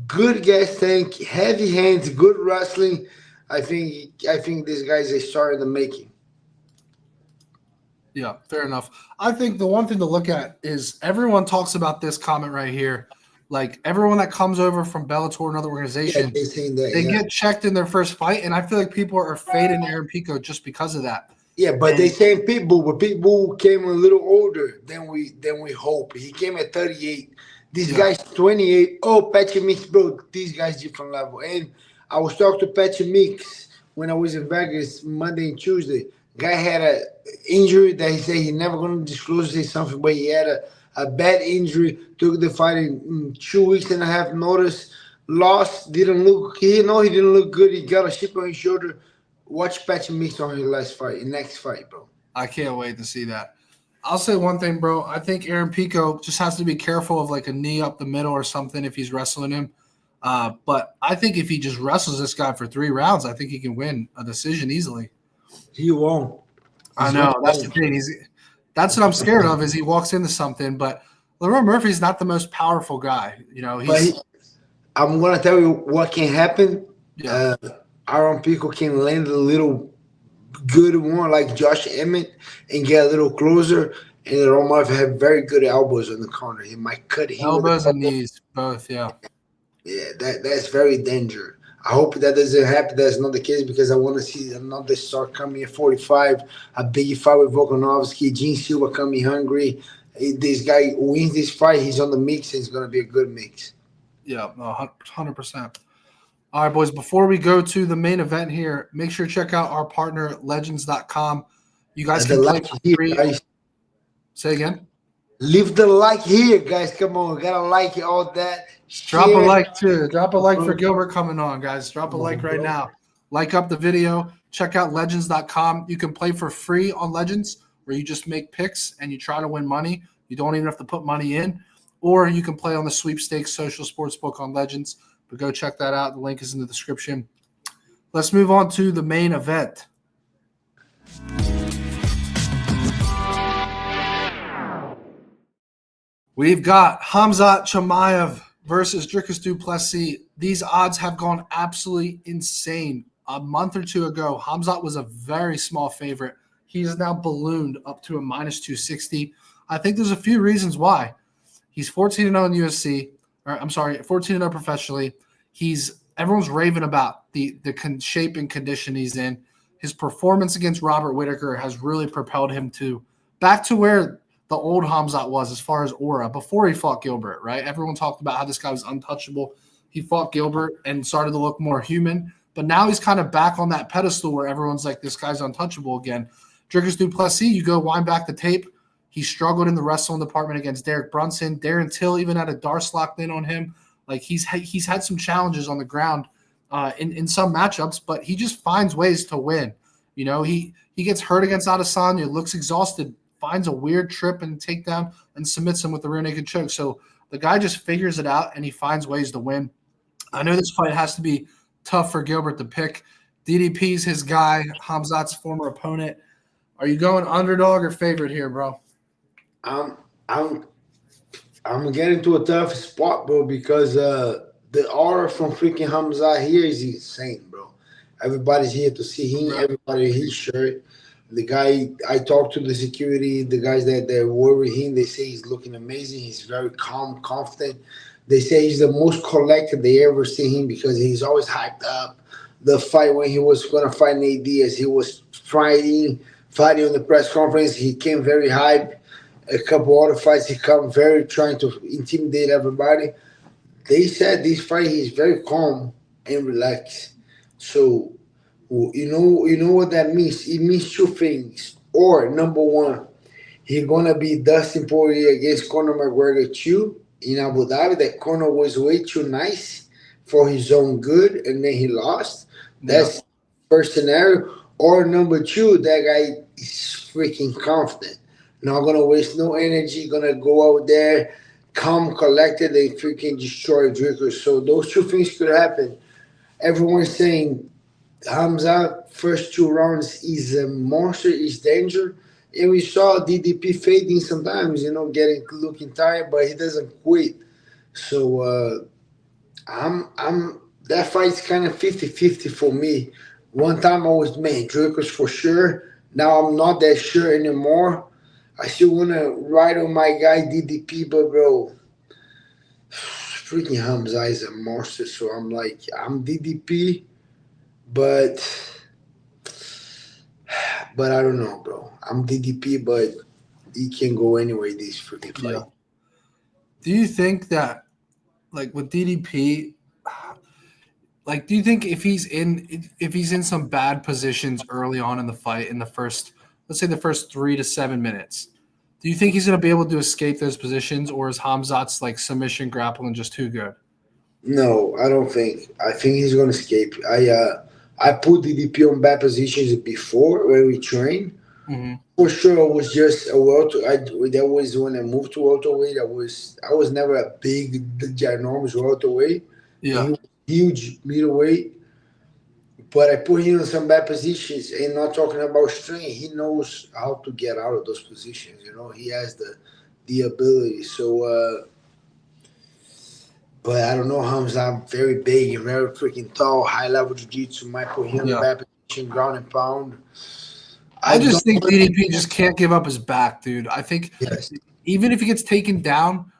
[SPEAKER 2] good gas tank, heavy hands, good wrestling. I think this guy's a star in the making.
[SPEAKER 1] Yeah, fair enough. I think the one thing to look at is everyone talks about this comment right here. Like everyone that comes over from Bellator and other organizations, they get checked in their first fight, and I feel like people are fading Aaron Pico just because of that.
[SPEAKER 2] Yeah, but they saying Pitbull came a little older than we hope. He came at 38. This guy's 28. Oh, Patchy Mix, bro. These guys different level. And I was talking to Patchy Mix when I was in Vegas Monday and Tuesday. Guy had an injury that he said he never going to disclose say something, but he had a bad injury. Took the fight in 2 weeks and a half notice. Lost. Didn't look. He didn't look good. He got a chip on his shoulder. Watch Patchy Mix on his next fight, bro.
[SPEAKER 1] I can't wait to see that. I'll say one thing, bro. I think Aaron Pico just has to be careful of like a knee up the middle or something if he's wrestling him. But I think if he just wrestles this guy for 3 rounds, I think he can win a decision easily.
[SPEAKER 2] He won't.
[SPEAKER 1] I know. That's the thing. That's what I'm scared of is he walks into something. But Leroy Murphy's not the most powerful guy. You know,
[SPEAKER 2] I'm going to tell you what can happen.
[SPEAKER 1] Yeah.
[SPEAKER 2] Aaron Pico can land a little good one like Josh Emmett and get a little closer. And Leroy Murphy have very good elbows on the corner. He might cut him.
[SPEAKER 1] Elbows and knees, both, yeah.
[SPEAKER 2] Yeah, that's very dangerous. I hope that doesn't happen. That's not the case because I want to see another star coming at 45, a big fight with Volkanovski, Gene Silva coming hungry. If this guy wins this fight, he's on the mix, and it's going to be a good mix.
[SPEAKER 1] Yeah, 100%. All right, boys, before we go to the main event here, make sure to check out our partner, legends.com. You guys can play for free. Guys. Say again?
[SPEAKER 2] Leave the like here, guys. Come on. Got to like it, all that.
[SPEAKER 1] Drop a like, too. Drop a like for Gilbert coming on, guys. Drop a like right now. Like up the video. Check out legends.com. You can play for free on Legends where you just make picks and you try to win money. You don't even have to put money in. Or you can play on the sweepstakes social sportsbook on Legends. But go check that out. The link is in the description. Let's move on to the main event. We've got Khamzat Chimaev versus Dricus du Plessis. These odds have gone absolutely insane. A month or two ago, Khamzat was a very small favorite. He is now ballooned up to a minus 260. I think there's a few reasons why. He's 14-0 in UFC. 14-0 professionally. Everyone's raving about the shape and condition he's in. His performance against Robert Whittaker has really propelled him back to where the old Khamzat was as far as aura before he fought Gilbert, right? Everyone talked about how this guy was untouchable. He fought Gilbert and started to look more human, but now he's kind of back on that pedestal where everyone's like, this guy's untouchable again. Dricus du Plessis, you go wind back the tape. He struggled in the wrestling department against Derek Brunson. Darren Till even had a Darce locked in on him. Like he's had some challenges on the ground in some matchups, but he just finds ways to win. You know, he gets hurt against Adesanya, looks exhausted, finds a weird trip and takedown and submits him with the rear naked choke. So the guy just figures it out and he finds ways to win. I know this fight has to be tough for Gilbert to pick. DDP's his guy, Khamzat's former opponent. Are you going underdog or favorite here, bro?
[SPEAKER 2] I'm getting to a tough spot, bro, because the aura from freaking Khamzat here is insane, bro. Everybody's here to see him. Everybody his shirt. The guy, I talked to the security, the guys that were with him, they say he's looking amazing. He's very calm, confident. They say he's the most collected they ever see him because he's always hyped up. the fight when he was gonna fight Nate Diaz. He was fighting on the press conference. He came very hype. A couple other fights, he come very trying to intimidate everybody. They said this fight he's very calm and relaxed. So you know what that means? It means two things. Or number one, he gonna be Dustin Poirier against Conor McGregor 2 in Abu Dhabi. That Conor was way too nice for his own good, and then he lost. That's first scenario. Or number two, that guy is freaking confident. Not gonna waste no energy. Gonna go out there, calm, collected, and freaking destroy Draco. So those two things could happen. Everyone's saying Hamza first 2 rounds is a monster, is danger. And we saw DDP fading sometimes, getting looking tired, but he doesn't quit. So I'm that fight's kind of 50-50 for me. One time I was Draco's for sure. Now I'm not that sure anymore. I still wanna ride on my guy DDP, but bro, freaking Hamza is a monster. So I'm like, I'm DDP, but I don't know, bro. I'm DDP, but he can go anyway. This freaking fight.
[SPEAKER 1] Yeah. Do you think that, like with DDP, like do you think if he's in some bad positions early on in the fight, in the first, let's say the first 3 to 7 minutes, do you think he's going to be able to escape those positions, or is Hamzat's like submission grappling just too good?
[SPEAKER 2] No, I don't think. I think he's gonna escape. I put DDP on bad positions before when we train.
[SPEAKER 1] Mm-hmm.
[SPEAKER 2] For sure, I was just a welter. That was when I moved to welterweight. I was never a big, ginormous welterweight.
[SPEAKER 1] Yeah,
[SPEAKER 2] He was huge middleweight. But I put him in some bad positions, and not talking about strength. He knows how to get out of those positions. He has the ability. So, but I don't know. Hamza very big and very freaking tall, high level jiu-jitsu. Might put him in bad position, ground and pound.
[SPEAKER 1] I just think DDP just can't give up his back, dude. I think even if he gets taken down,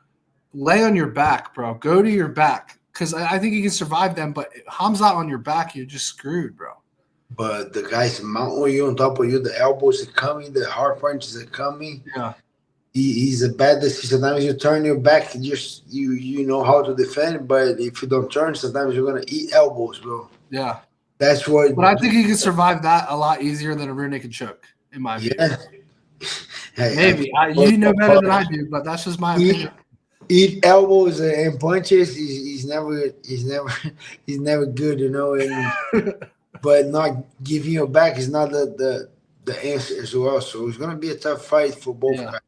[SPEAKER 1] lay on your back, bro. Go to your back. Because I think he can survive them, but Hamza on your back, you're just screwed, bro. But
[SPEAKER 2] the guys mount on you, on top of you, the elbows are coming, the hard punches are coming.
[SPEAKER 1] Yeah.
[SPEAKER 2] He's a bad decision. Sometimes you turn your back, you know how to defend, but if you don't turn, sometimes you're going to eat elbows, bro.
[SPEAKER 1] Yeah.
[SPEAKER 2] That's what.
[SPEAKER 1] But I think he can survive that a lot easier than a rear naked choke, in my view. Maybe. You know better than I do, but that's just my opinion.
[SPEAKER 2] Eat elbows and punches he's never good, and but not giving you back is not the answer as well. So it's gonna be a tough fight for both guys.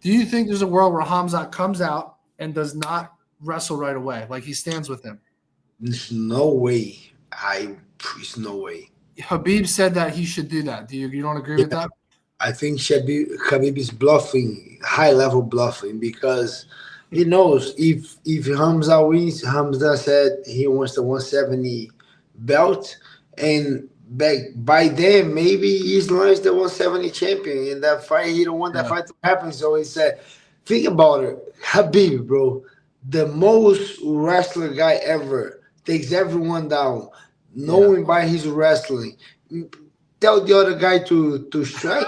[SPEAKER 1] Do you think there's a world where Hamza comes out and does not wrestle right away, like he stands with him?
[SPEAKER 2] There's no way. There's no way.
[SPEAKER 1] Khabib said that he should do that. Do you don't agree with that?
[SPEAKER 2] I think Khabib is bluffing, high level bluffing, because he knows if Hamza wins, Hamza said he wants the 170 belt, and by then maybe Islam is the 170 champion. In that fight, he don't want that fight to happen. So he said, think about it, Khabib, bro, the most wrestler guy ever, takes everyone down, knowing by his wrestling. Tell the other guy to strike.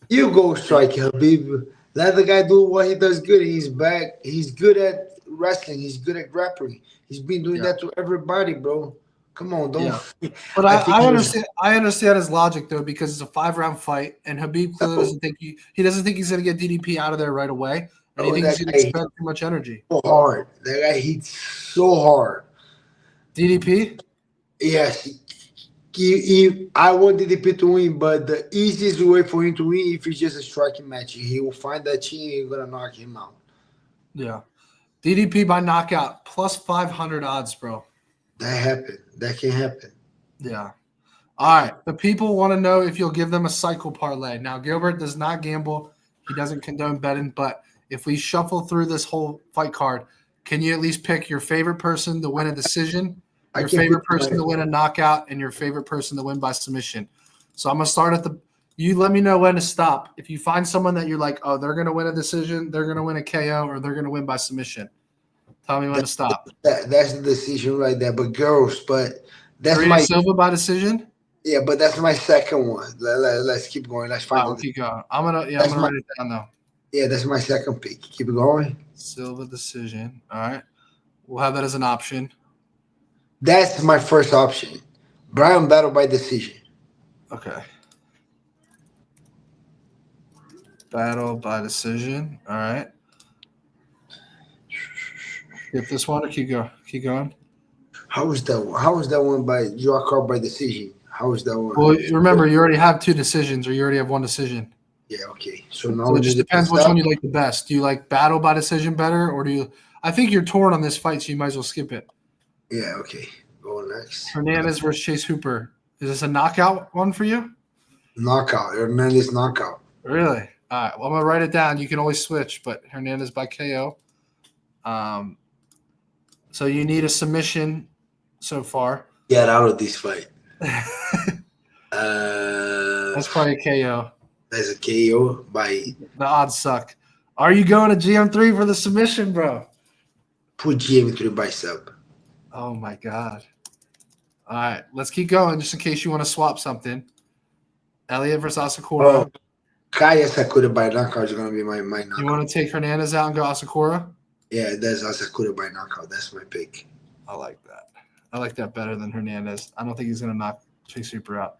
[SPEAKER 2] You go strike, Habib. Let the guy do what he does good. He's back. He's good at wrestling. He's good at grappling. He's been doing that to everybody, bro. Come on, don't.
[SPEAKER 1] Yeah. But I understand. I understand his logic though, because it's a 5-round fight, and Habib clearly doesn't think he doesn't think he's going to get DDP out of there right away, and he thinks he's going to expend too much energy.
[SPEAKER 2] So hard. That guy hits so hard.
[SPEAKER 1] DDP?
[SPEAKER 2] Yes. I want DDP to win, but the easiest way for him to win if it's just a striking match. He will find that chin and you're going to knock him out.
[SPEAKER 1] Yeah. DDP by knockout, plus 500 odds, bro.
[SPEAKER 2] That happened. That can happen.
[SPEAKER 1] Yeah. All right. The people want to know if you'll give them a cycle parlay. Now, Gilbert does not gamble. He doesn't condone betting, but if we shuffle through this whole fight card, can you at least pick your favorite person to win a decision, your favorite person to win a knockout, and your favorite person to win by submission? So I'm going to start at you let me know when to stop. If you find someone that you're like, oh, they're going to win a decision, they're going to win a KO, or they're going to win by submission, tell me when to stop.
[SPEAKER 2] That's the decision right there. But That's
[SPEAKER 1] Serena
[SPEAKER 2] my
[SPEAKER 1] Silva by decision.
[SPEAKER 2] yeah, but that's my second one. Let's keep going. Let's find
[SPEAKER 1] We'll
[SPEAKER 2] out.
[SPEAKER 1] keep going. I'm gonna
[SPEAKER 2] That's
[SPEAKER 1] write it down though.
[SPEAKER 2] Yeah, that's my second pick. Keep it going.
[SPEAKER 1] Silva decision. All right. We'll have that as an option.
[SPEAKER 2] That's my first option. Brian battle by decision.
[SPEAKER 1] Okay. Battle by decision. All right. Skip this one or keep going.
[SPEAKER 2] How was that one? How was that one by draw card by decision? How was that one?
[SPEAKER 1] Well, remember, you already have 2 decisions or you already have 1 decision.
[SPEAKER 2] Yeah, okay. So now
[SPEAKER 1] So
[SPEAKER 2] we
[SPEAKER 1] it just
[SPEAKER 2] do the
[SPEAKER 1] depends
[SPEAKER 2] best
[SPEAKER 1] which one
[SPEAKER 2] up.
[SPEAKER 1] you like the best. Do you like battle by decision better or do you – I think you're torn on this fight, so you might as well skip it.
[SPEAKER 2] Yeah, okay. Go next.
[SPEAKER 1] Hernandez versus Chase Hooper. Is this a knockout one for you?
[SPEAKER 2] Knockout. Hernandez knockout.
[SPEAKER 1] Really? All right. Well, I'm going to write it down. You can always switch, but Hernandez by KO. So you need a submission so far.
[SPEAKER 2] Get out of this fight.
[SPEAKER 1] That's probably a KO.
[SPEAKER 2] That's a KO by
[SPEAKER 1] The odds suck. Are you going to GM3 for the submission, bro?
[SPEAKER 2] put GM3 by sub.
[SPEAKER 1] Oh, my God. All right. Let's keep going just in case you want to swap something. Elliot versus Asakora.
[SPEAKER 2] Oh, Kaya Sakura by knockout is gonna be my knockout.
[SPEAKER 1] You want to take Hernandez out and go Asakora?
[SPEAKER 2] Yeah, that's Asakura by knockout. That's my pick.
[SPEAKER 1] I like that. I like that better than Hernandez. I don't think he's going to knock Chase Hooper out.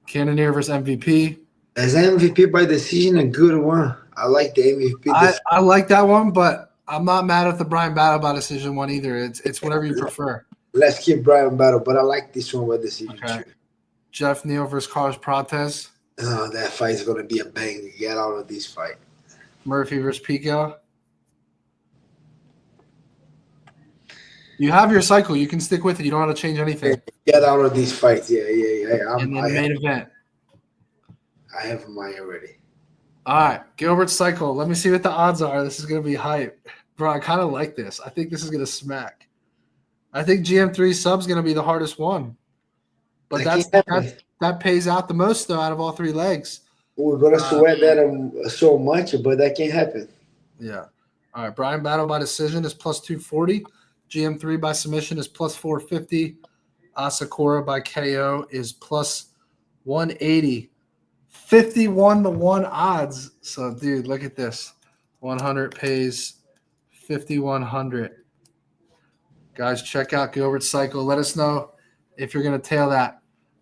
[SPEAKER 1] Cannonier versus MVP.
[SPEAKER 2] As MVP by decision, a good one. I like the MVP.
[SPEAKER 1] I like that one, but I'm not mad at the Brian Battle by decision one either. It's whatever you prefer.
[SPEAKER 2] Let's keep Brian battle, but I like this one by decision
[SPEAKER 1] Okay.
[SPEAKER 2] too.
[SPEAKER 1] Jeff Neal versus Carlos Protes.
[SPEAKER 2] That fight is gonna be a bang. Get out of this fight.
[SPEAKER 1] Murphy versus Pico. You have your cycle. You can stick with it. You don't have to change anything.
[SPEAKER 2] Get out of this fight. Yeah.
[SPEAKER 1] And then the main event.
[SPEAKER 2] I have mine already.
[SPEAKER 1] All right. Gilbert's cycle. Let me see what the odds are. This is going to be hype. Bro, I kind of like this. I think this is going to smack. I think GM3 sub's going to be the hardest one. But that pays out the most, though, out of all 3 legs.
[SPEAKER 2] We're gonna sweat that so much, but that can't happen.
[SPEAKER 1] Yeah. All right. Brian Battle by decision is plus 240. GM3 by submission is plus 450. Asakora by KO is plus 180. 51-1 odds. So, dude, look at this. 100 pays 5,100. Guys, check out Gilbert's cycle. Let us know if you're going to tail that.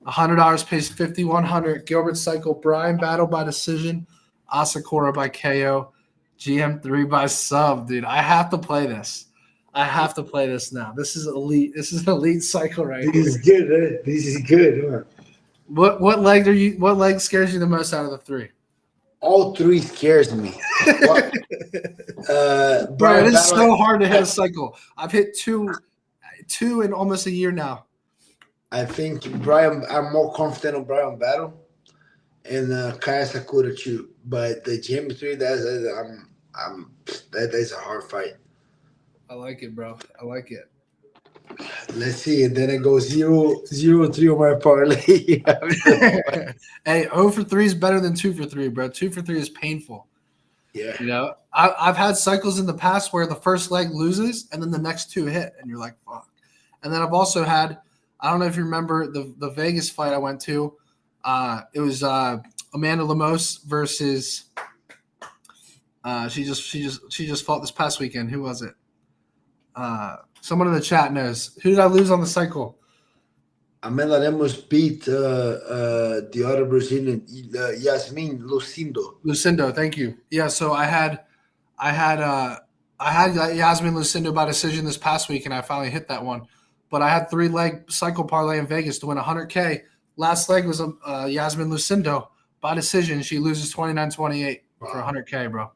[SPEAKER 1] $100 pays 5,100. Gilbert's cycle. Brian Battle by decision. Asakora by KO. GM3 by sub, dude. I have to play this. I have to play this now. This is elite. This is an elite cycle right here.
[SPEAKER 2] This is good. This is good. Huh?
[SPEAKER 1] What leg scares you the most out of the 3?
[SPEAKER 2] All 3 scares me.
[SPEAKER 1] Bro, it is so hard to hit a cycle. I've hit two in almost a year now.
[SPEAKER 2] I think I'm more confident on Brian Battle and Kaya Sakura too. But the GM3, that is a hard fight.
[SPEAKER 1] I like it, bro. I like it.
[SPEAKER 2] Let's see. And then it goes 0-3 on my parlay.
[SPEAKER 1] Hey, 0 for 3 is better than 2 for 3, bro. 2 for 3 is painful.
[SPEAKER 2] Yeah.
[SPEAKER 1] You know, I've had cycles in the past where the first leg loses and then the next 2 hit, and you're like, fuck. And then I've also had, I don't know if you remember the Vegas fight I went to. It was Amanda Lemos versus she just fought this past weekend. Who was it? Someone in the chat knows. Who did I lose on the cycle?
[SPEAKER 2] Amanda Lemos beat the other Brazilian, Yasmin Lucindo.
[SPEAKER 1] Lucindo, thank you. Yeah, so I had Yasmin Lucindo by decision this past week, and I finally hit that one. But I had 3-leg cycle parlay in Vegas to win $100K. Last leg was Yasmin Lucindo by decision. She loses 29-28 for $100K, bro.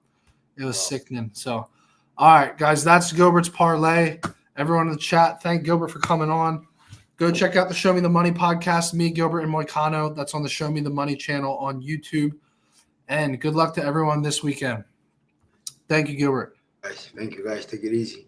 [SPEAKER 1] It was sickening. So, all right, guys, that's Gilbert's parlay. Everyone in the chat, thank Gilbert for coming on. Go check out the Show Me the Money podcast, me, Gilbert, and Moicano. That's on the Show Me the Money channel on YouTube. And good luck to everyone this weekend. Thank you, Gilbert.
[SPEAKER 2] Thank you, guys. Take it easy.